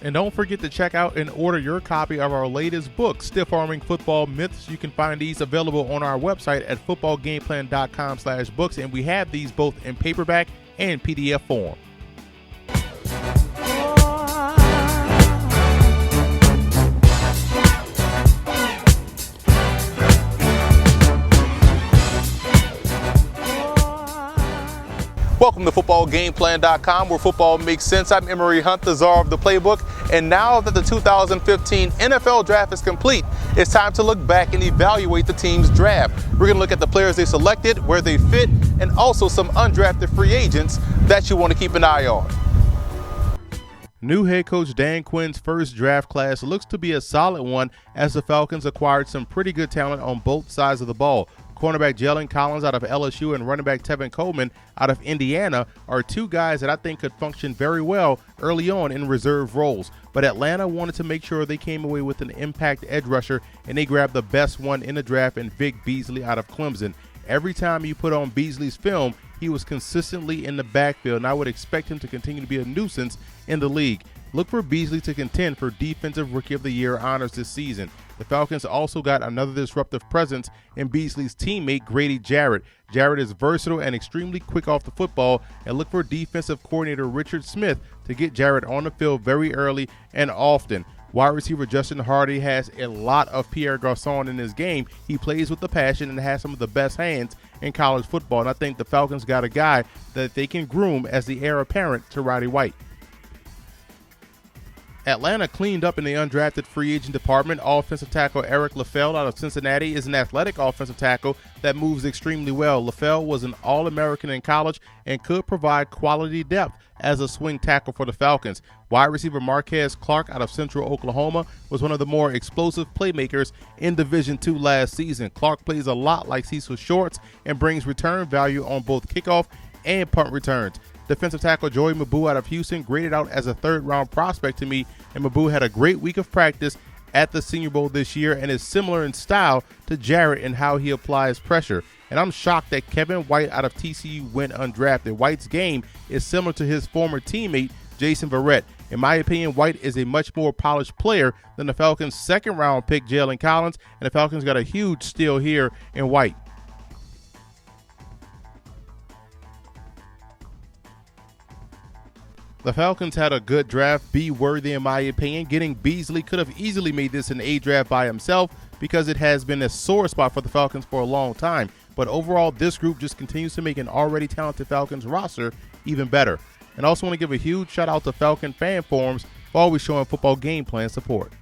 And don't forget to check out and order your copy of our latest book, Stiff Arming Football Myths. You can find these available on our website at footballgameplan.com/books, and we have these both in paperback and PDF form. Welcome to footballgameplan.com, where football makes sense. I'm Emery Hunt, the czar of the playbook, and now that the 2015 NFL draft is complete, it's time to look back and evaluate the team's draft. We're going to look at the players they selected, where they fit, and also some undrafted free agents that you want to keep an eye on. New head coach Dan Quinn's first draft class looks to be a solid one, as the Falcons acquired some pretty good talent on both sides of the ball. Cornerback Jalen Collins out of LSU and running back Tevin Coleman out of Indiana are two guys that I think could function very well early on in reserve roles. But Atlanta wanted to make sure they came away with an impact edge rusher, and they grabbed the best one in the draft in Vic Beasley out of Clemson. Every time you put on Beasley's film, he was consistently in the backfield, and I would expect him to continue to be a nuisance in the league. Look for Beasley to contend for Defensive Rookie of the Year honors this season. The Falcons also got another disruptive presence in Beasley's teammate, Grady Jarrett. Jarrett is versatile and extremely quick off the football, and look for defensive coordinator Richard Smith to get Jarrett on the field very early and often. Wide receiver Justin Hardy has a lot of Pierre Garçon in his game. He plays with the passion and has some of the best hands in college football, and I think the Falcons got a guy that they can groom as the heir apparent to Roddy White. Atlanta cleaned up in the undrafted free agent department. Offensive tackle Eric LaFell out of Cincinnati is an athletic offensive tackle that moves extremely well. LaFell was an All-American in college and could provide quality depth as a swing tackle for the Falcons. Wide receiver Marquez Clark out of Central Oklahoma was one of the more explosive playmakers in Division II last season. Clark plays a lot like Cecil Shorts and brings return value on both kickoff and punt returns. Defensive tackle Joey Mabu out of Houston graded out as a third-round prospect to me, and Mabu had a great week of practice at the Senior Bowl this year and is similar in style to Jarrett in how he applies pressure. And I'm shocked that Kevin White out of TCU went undrafted. White's game is similar to his former teammate, Jason Verrett. In my opinion, White is a much more polished player than the Falcons' second-round pick, Jalen Collins, and the Falcons got a huge steal here in White. The Falcons had a good draft, B-worthy in my opinion. Getting Beasley could have easily made this an A draft by himself because it has been a sore spot for the Falcons for a long time. But overall, this group just continues to make an already talented Falcons roster even better. And I also want to give a huge shout out to Falcon fan forums for always showing football game plan support.